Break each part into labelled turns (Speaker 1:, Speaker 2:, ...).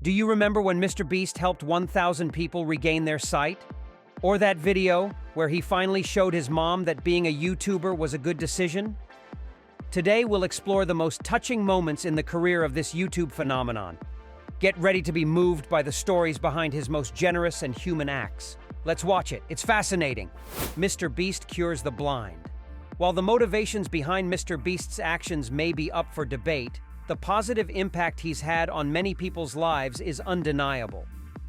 Speaker 1: Do you remember when MrBeast helped 1,000 people regain their sight? Or that video where he finally showed his mom that being a YouTuber was a good decision? Today we'll explore the most touching moments in the career of this YouTube phenomenon. Get ready to be moved by the stories behind his most generous and human acts. Let's watch it. It's fascinating. MrBeast cures the blind. While the motivations behind MrBeast's actions may be up for debate, the positive impact he's had on many people's lives is undeniable.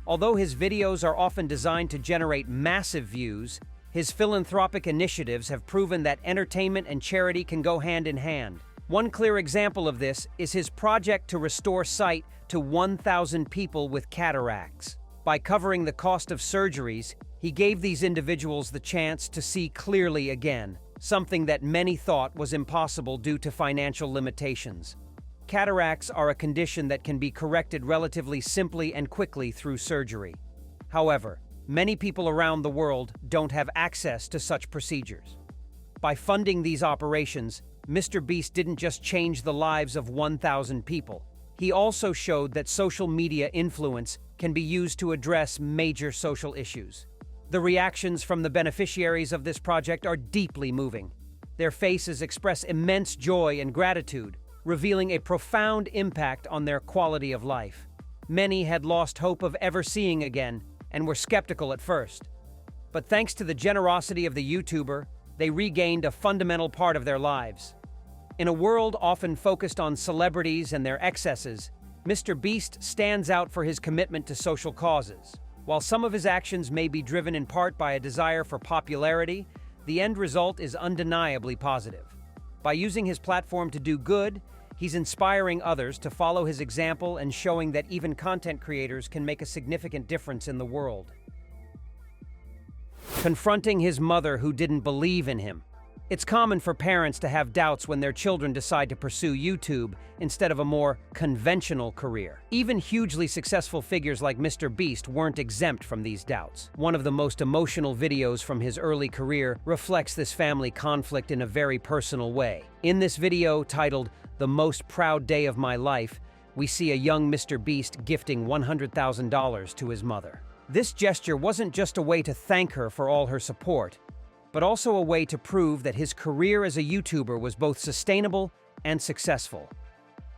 Speaker 1: Although his videos are often designed to generate massive views, his philanthropic initiatives have proven that entertainment and charity can go hand in hand. One clear example of this is his project to restore sight to 1,000 people with cataracts. By covering the cost of surgeries, he gave these individuals the chance to see clearly again, something that many thought was impossible due to financial limitations. Cataracts are a condition that can be corrected relatively simply and quickly through surgery. However, many people around the world don't have access to such procedures. By funding these operations, MrBeast didn't just change the lives of 1,000 people. He also showed that social media influence can be used to address major social issues. The reactions from the beneficiaries of this project are deeply moving. Their faces express immense joy and gratitude, revealing a profound impact on their quality of life. Many had lost hope of ever seeing again and were skeptical at first. But thanks to the generosity of the YouTuber, they regained a fundamental part of their lives. In a world often focused on celebrities and their excesses, MrBeast stands out for his commitment to social causes. While some of his actions may be driven in part by a desire for popularity, the end result is undeniably positive. By using his platform to do good, he's inspiring others to follow his example and showing that even content creators can make a significant difference in the world. Confronting his mother who didn't believe in him. It's common for parents to have doubts when their children decide to pursue YouTube instead of a more conventional career. Even hugely successful figures like MrBeast weren't exempt from these doubts. One of the most emotional videos from his early career reflects this family conflict in a very personal way. In this video, titled "The Most Proud Day of My Life," we see a young MrBeast gifting $100,000 to his mother. This gesture wasn't just a way to thank her for all her support, but also a way to prove that his career as a YouTuber was both sustainable and successful.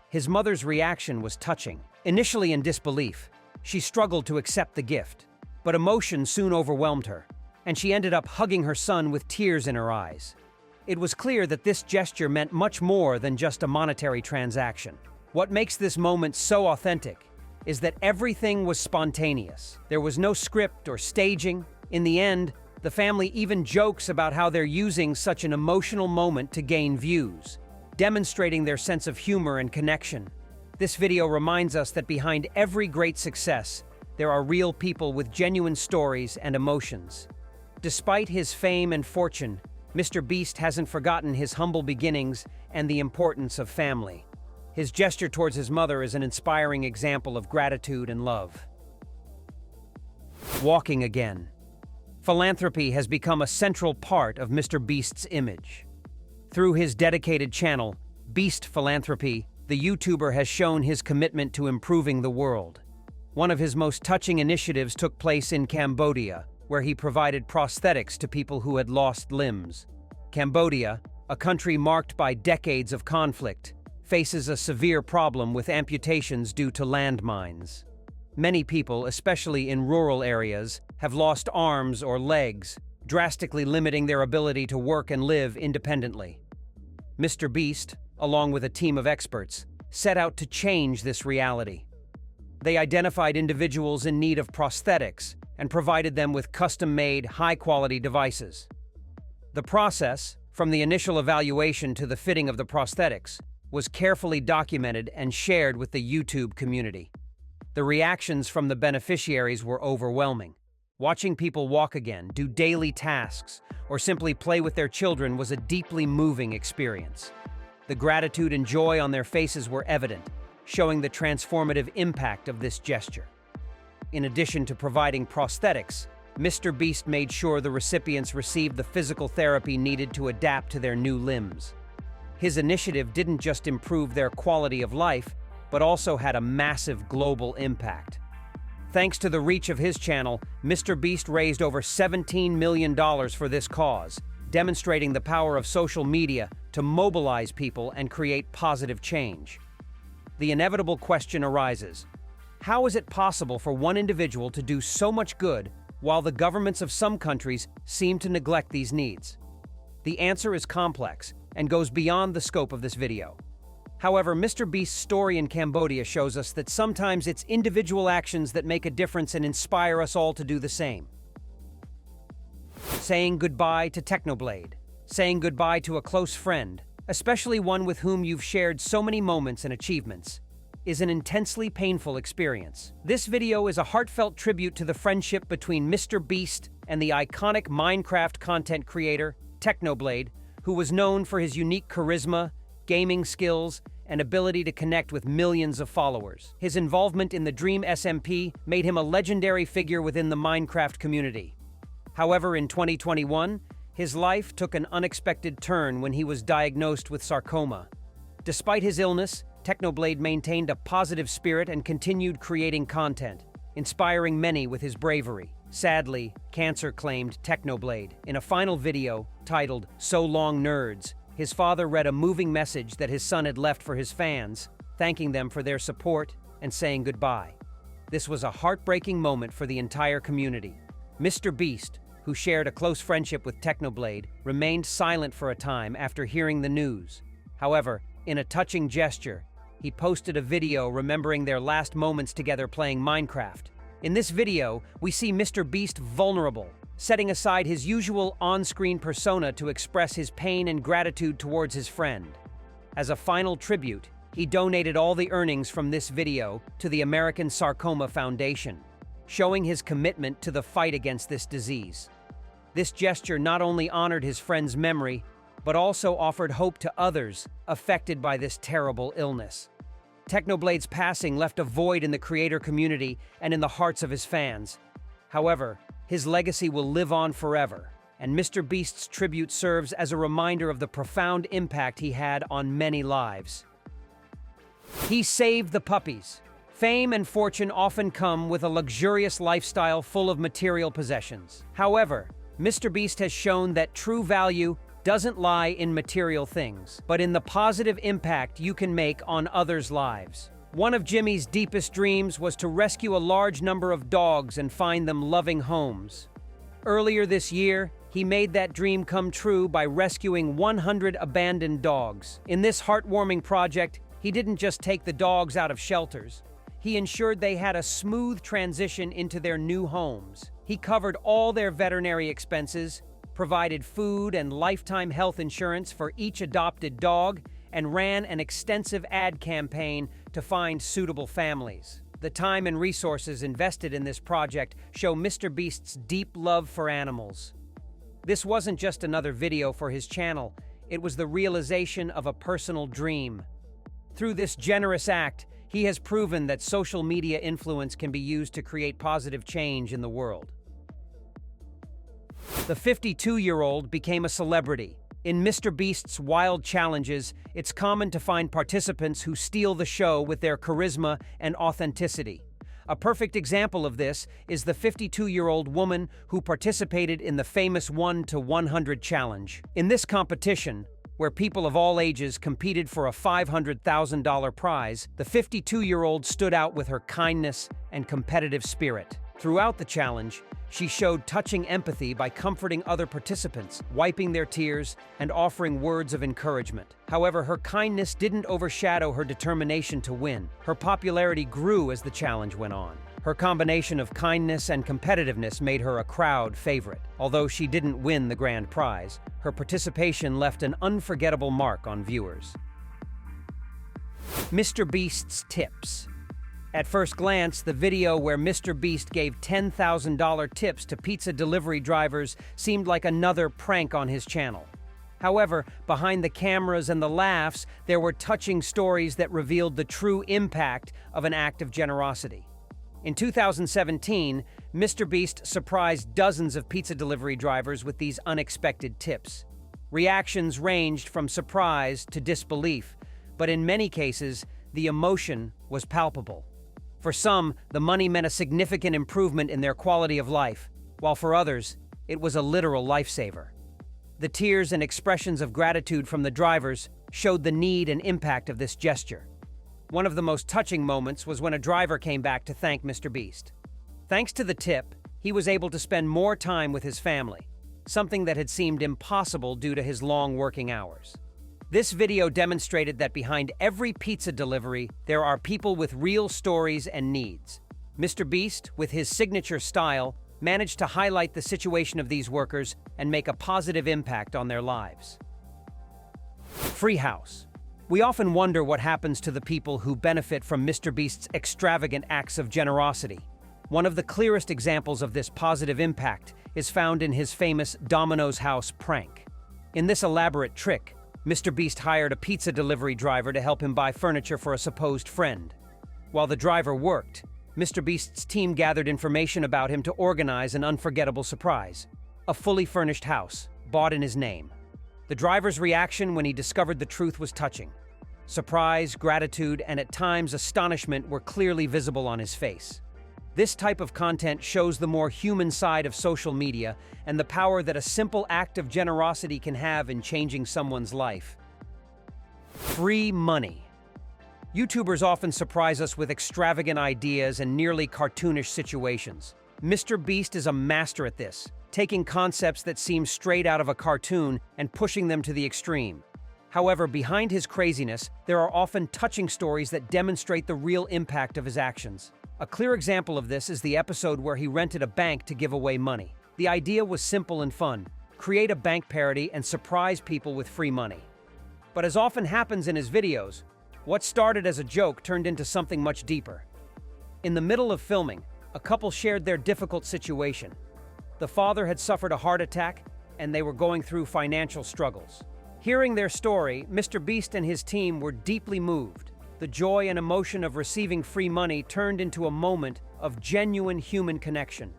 Speaker 1: His mother's reaction was touching. Initially in disbelief, she struggled to accept the gift, but emotion soon overwhelmed her, and she ended up hugging her son with tears in her eyes. It was clear that this gesture meant much more than just a monetary transaction. What makes this moment so authentic is that everything was spontaneous. There was no script or staging. In the end, the family even jokes about how they're using such an emotional moment to gain views, demonstrating their sense of humor and connection. This video reminds us that behind every great success, there are real people with genuine stories and emotions. Despite his fame and fortune, MrBeast hasn't forgotten his humble beginnings and the importance of family. His gesture towards his mother is an inspiring example of gratitude and love. Walking again. Philanthropy has become a central part of MrBeast's image. Through his dedicated channel, Beast Philanthropy, the YouTuber has shown his commitment to improving the world. One of his most touching initiatives took place in Cambodia, where he provided prosthetics to people who had lost limbs. Cambodia, a country marked by decades of conflict, faces a severe problem with amputations due to landmines. Many people, especially in rural areas, have lost arms or legs, drastically limiting their ability to work and live independently. MrBeast, along with a team of experts, set out to change this reality. They identified individuals in need of prosthetics and provided them with custom-made, high-quality devices. The process, from the initial evaluation to the fitting of the prosthetics, was carefully documented and shared with the YouTube community. The reactions from the beneficiaries were overwhelming. Watching people walk again, do daily tasks, or simply play with their children was a deeply moving experience. The gratitude and joy on their faces were evident, showing the transformative impact of this gesture. In addition to providing prosthetics, MrBeast made sure the recipients received the physical therapy needed to adapt to their new limbs. His initiative didn't just improve their quality of life, but also had a massive global impact. Thanks to the reach of his channel, MrBeast raised over $17 million for this cause, demonstrating the power of social media to mobilize people and create positive change. The inevitable question arises: how is it possible for one individual to do so much good while the governments of some countries seem to neglect these needs? The answer is complex and goes beyond the scope of this video. However, MrBeast's story in Cambodia shows us that sometimes it's individual actions that make a difference and inspire us all to do the same. Saying goodbye to Technoblade. Saying goodbye to a close friend, especially one with whom you've shared so many moments and achievements, is an intensely painful experience. This video is a heartfelt tribute to the friendship between MrBeast and the iconic Minecraft content creator, Technoblade, who was known for his unique charisma, gaming skills, and ability to connect with millions of followers. His involvement in the Dream SMP made him a legendary figure within the Minecraft community. However, in 2021, his life took an unexpected turn when he was diagnosed with sarcoma. Despite his illness, Technoblade maintained a positive spirit and continued creating content, inspiring many with his bravery. Sadly, cancer claimed Technoblade. In a final video titled "So Long Nerds," his father read a moving message that his son had left for his fans, thanking them for their support and saying goodbye. This was a heartbreaking moment for the entire community. MrBeast, who shared a close friendship with Technoblade, remained silent for a time after hearing the news. However, in a touching gesture, he posted a video remembering their last moments together playing Minecraft. In this video, we see MrBeast vulnerable, setting aside his usual on-screen persona to express his pain and gratitude towards his friend. As a final tribute, he donated all the earnings from this video to the American Sarcoma Foundation, showing his commitment to the fight against this disease. This gesture not only honored his friend's memory, but also offered hope to others affected by this terrible illness. Technoblade's passing left a void in the creator community and in the hearts of his fans. However, his legacy will live on forever, and MrBeast's tribute serves as a reminder of the profound impact he had on many lives. He saved the puppies. Fame and fortune often come with a luxurious lifestyle full of material possessions. However, MrBeast has shown that true value doesn't lie in material things, but in the positive impact you can make on others' lives. One of Jimmy's deepest dreams was to rescue a large number of dogs and find them loving homes. Earlier this year, he made that dream come true by rescuing 100 abandoned dogs. In this heartwarming project, he didn't just take the dogs out of shelters. He ensured they had a smooth transition into their new homes. He covered all their veterinary expenses, provided food and lifetime health insurance for each adopted dog, and ran an extensive ad campaign to find suitable families. The time and resources invested in this project show MrBeast's deep love for animals. This wasn't just another video for his channel, it was the realization of a personal dream. Through this generous act, he has proven that social media influence can be used to create positive change in the world. The 52-year-old became a celebrity. In MrBeast's wild challenges, it's common to find participants who steal the show with their charisma and authenticity. A perfect example of this is the 52-year-old woman who participated in the famous 1 to 100 challenge. In this competition, where people of all ages competed for a $500,000 prize, the 52-year-old stood out with her kindness and competitive spirit. Throughout the challenge, she showed touching empathy by comforting other participants, wiping their tears, and offering words of encouragement. However, her kindness didn't overshadow her determination to win. Her popularity grew as the challenge went on. Her combination of kindness and competitiveness made her a crowd favorite. Although she didn't win the grand prize, her participation left an unforgettable mark on viewers. MrBeast's tips. At first glance, the video where MrBeast gave $10,000 tips to pizza delivery drivers seemed like another prank on his channel. However, behind the cameras and the laughs, there were touching stories that revealed the true impact of an act of generosity. In 2017, MrBeast surprised dozens of pizza delivery drivers with these unexpected tips. Reactions ranged from surprise to disbelief, but in many cases, the emotion was palpable. For some, the money meant a significant improvement in their quality of life, while for others, it was a literal lifesaver. The tears and expressions of gratitude from the drivers showed the need and impact of this gesture. One of the most touching moments was when a driver came back to thank MrBeast. Thanks to the tip, he was able to spend more time with his family, something that had seemed impossible due to his long working hours. This video demonstrated that behind every pizza delivery, there are people with real stories and needs. MrBeast, with his signature style, managed to highlight the situation of these workers and make a positive impact on their lives. Free house. We often wonder what happens to the people who benefit from MrBeast's extravagant acts of generosity. One of the clearest examples of this positive impact is found in his famous Domino's house prank. In this elaborate trick, MrBeast hired a pizza delivery driver to help him buy furniture for a supposed friend. While the driver worked, MrBeast's team gathered information about him to organize an unforgettable surprise: a fully furnished house, bought in his name. The driver's reaction when he discovered the truth was touching. Surprise, gratitude, and at times astonishment were clearly visible on his face. This type of content shows the more human side of social media and the power that a simple act of generosity can have in changing someone's life. Free money. YouTubers often surprise us with extravagant ideas and nearly cartoonish situations. MrBeast is a master at this, taking concepts that seem straight out of a cartoon and pushing them to the extreme. However, behind his craziness, there are often touching stories that demonstrate the real impact of his actions. A clear example of this is the episode where he rented a bank to give away money. The idea was simple and fun: create a bank parody and surprise people with free money. But as often happens in his videos, what started as a joke turned into something much deeper. In the middle of filming, a couple shared their difficult situation. The father had suffered a heart attack, and they were going through financial struggles. Hearing their story, MrBeast and his team were deeply moved. The joy and emotion of receiving free money turned into a moment of genuine human connection.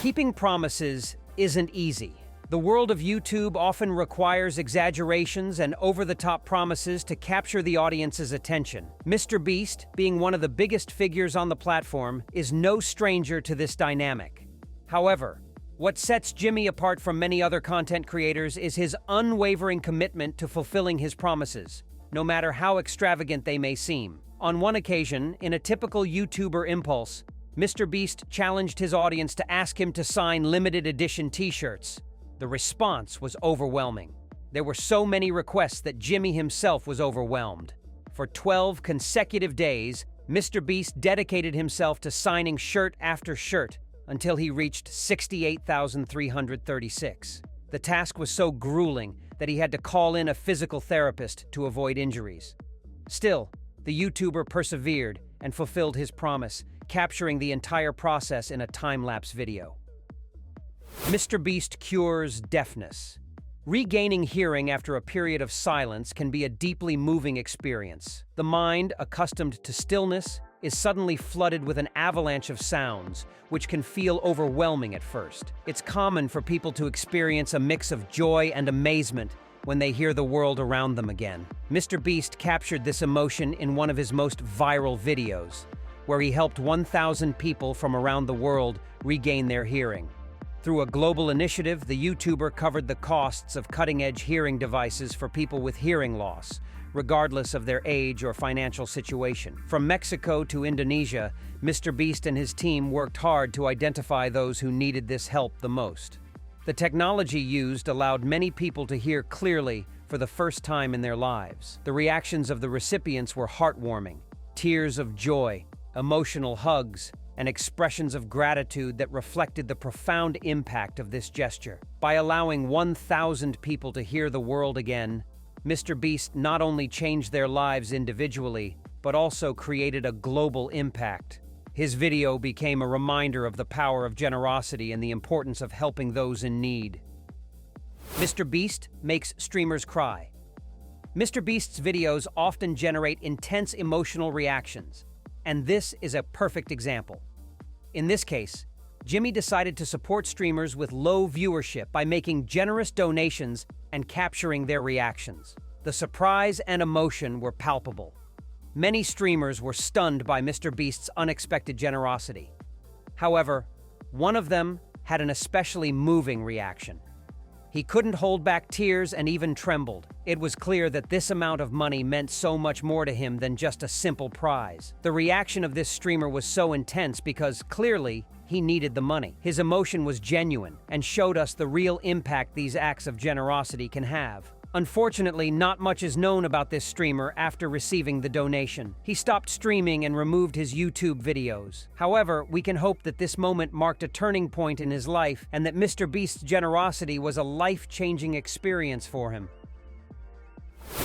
Speaker 1: Keeping promises isn't easy. The world of YouTube often requires exaggerations and over-the-top promises to capture the audience's attention. MrBeast, being one of the biggest figures on the platform, is no stranger to this dynamic. However, what sets Jimmy apart from many other content creators is his unwavering commitment to fulfilling his promises, no matter how extravagant they may seem. On one occasion, in a typical YouTuber impulse, MrBeast challenged his audience to ask him to sign limited edition t-shirts. The response was overwhelming. There were so many requests that Jimmy himself was overwhelmed. For 12 consecutive days, MrBeast dedicated himself to signing shirt after shirt until he reached 68,336. The task was so grueling that he had to call in a physical therapist to avoid injuries. Still, the YouTuber persevered and fulfilled his promise, capturing the entire process in a time-lapse video. MrBeast cures deafness. Regaining hearing after a period of silence can be a deeply moving experience. The mind, accustomed to stillness, is suddenly flooded with an avalanche of sounds, which can feel overwhelming at first. It's common for people to experience a mix of joy and amazement when they hear the world around them again. MrBeast captured this emotion in one of his most viral videos, where he helped 1,000 people from around the world regain their hearing. Through a global initiative, the YouTuber covered the costs of cutting-edge hearing devices for people with hearing loss, regardless of their age or financial situation. From Mexico to Indonesia, MrBeast and his team worked hard to identify those who needed this help the most. The technology used allowed many people to hear clearly for the first time in their lives. The reactions of the recipients were heartwarming: tears of joy, emotional hugs, and expressions of gratitude that reflected the profound impact of this gesture. By allowing 1,000 people to hear the world again, MrBeast not only changed their lives individually, but also created a global impact. His video became a reminder of the power of generosity and the importance of helping those in need. MrBeast makes streamers cry. MrBeast's videos often generate intense emotional reactions, and this is a perfect example. In this case, Jimmy decided to support streamers with low viewership by making generous donations and capturing their reactions. The surprise and emotion were palpable. Many streamers were stunned by MrBeast's unexpected generosity. However, one of them had an especially moving reaction. He couldn't hold back tears and even trembled. It was clear that this amount of money meant so much more to him than just a simple prize. The reaction of this streamer was so intense because, clearly, he needed the money. His emotion was genuine and showed us the real impact these acts of generosity can have. Unfortunately, not much is known about this streamer after receiving the donation. He stopped streaming and removed his YouTube videos. However, we can hope that this moment marked a turning point in his life and that MrBeast's generosity was a life-changing experience for him.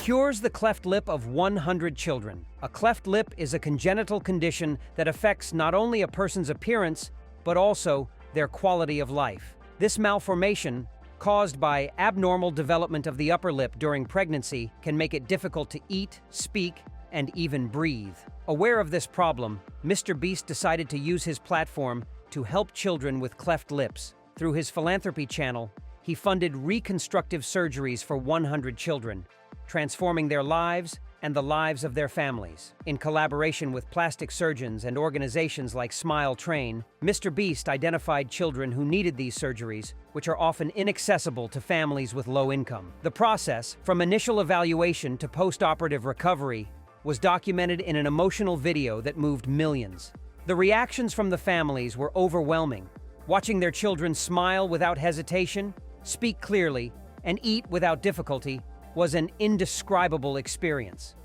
Speaker 1: Cures the cleft lip of 100 children. A cleft lip is a congenital condition that affects not only a person's appearance, but also their quality of life. This malformation, caused by abnormal development of the upper lip during pregnancy, can make it difficult to eat, speak, and even breathe. Aware of this problem, MrBeast decided to use his platform to help children with cleft lips. Through his philanthropy channel, he funded reconstructive surgeries for 100 children, transforming their lives and the lives of their families. In collaboration with plastic surgeons and organizations like Smile Train, MrBeast identified children who needed these surgeries, which are often inaccessible to families with low income. The process, from initial evaluation to post-operative recovery, was documented in an emotional video that moved millions. The reactions from the families were overwhelming. Watching their children smile without hesitation, speak clearly, and eat without difficulty was an indescribable experience.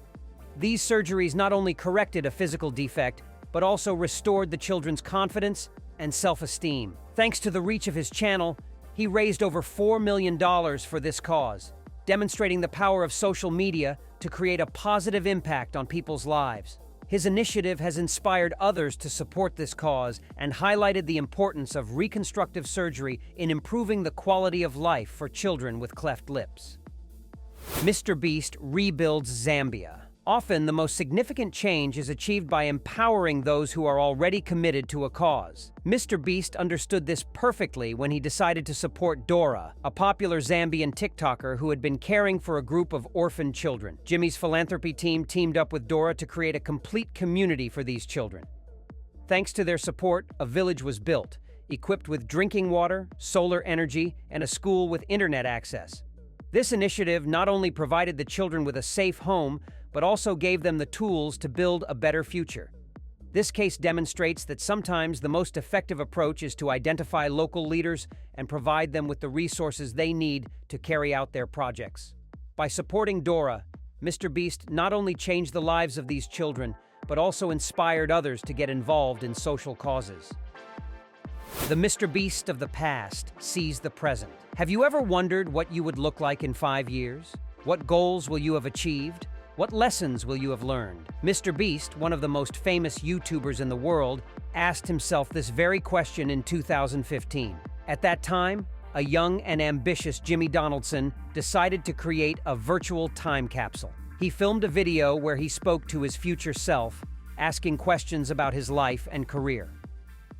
Speaker 1: These surgeries not only corrected a physical defect, but also restored the children's confidence and self-esteem. Thanks to the reach of his channel, he raised over $4 million for this cause, demonstrating the power of social media to create a positive impact on people's lives. His initiative has inspired others to support this cause and highlighted the importance of reconstructive surgery in improving the quality of life for children with cleft lips. MrBeast rebuilds Zambia. Often, the most significant change is achieved by empowering those who are already committed to a cause. MrBeast understood this perfectly when he decided to support Dora, a popular Zambian TikToker who had been caring for a group of orphaned children. Jimmy's philanthropy team teamed up with Dora to create a complete community for these children. Thanks to their support, a village was built, equipped with drinking water, solar energy, and a school with internet access. This initiative not only provided the children with a safe home, but also gave them the tools to build a better future. This case demonstrates that sometimes the most effective approach is to identify local leaders and provide them with the resources they need to carry out their projects. By supporting Dora, MrBeast not only changed the lives of these children, but also inspired others to get involved in social causes. The MrBeast of the past sees the present. Have you ever wondered what you would look like in 5 years? What goals will you have achieved? What lessons will you have learned? MrBeast, one of the most famous YouTubers in the world, asked himself this very question in 2015. At that time, a young and ambitious Jimmy Donaldson decided to create a virtual time capsule. He filmed a video where he spoke to his future self, asking questions about his life and career.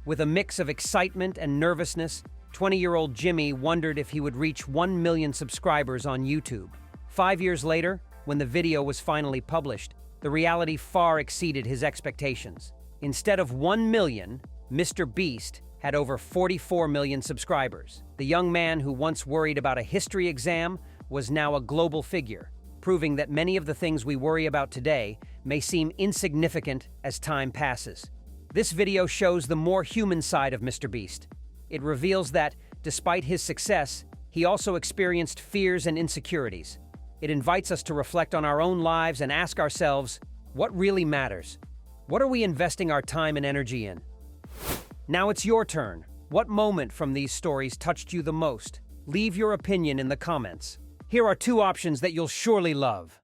Speaker 1: With a mix of excitement and nervousness, 20-year-old Jimmy wondered if he would reach 1 million subscribers on YouTube. 5 years later, when the video was finally published, the reality far exceeded his expectations. Instead of 1 million, MrBeast had over 44 million subscribers. The young man who once worried about a history exam was now a global figure, proving that many of the things we worry about today may seem insignificant as time passes. This video shows the more human side of MrBeast. It reveals that, despite his success, he also experienced fears and insecurities. It invites us to reflect on our own lives and ask ourselves, what really matters? What are we investing our time and energy in? Now it's your turn. What moment from these stories touched you the most? Leave your opinion in the comments. Here are 2 options that you'll surely love.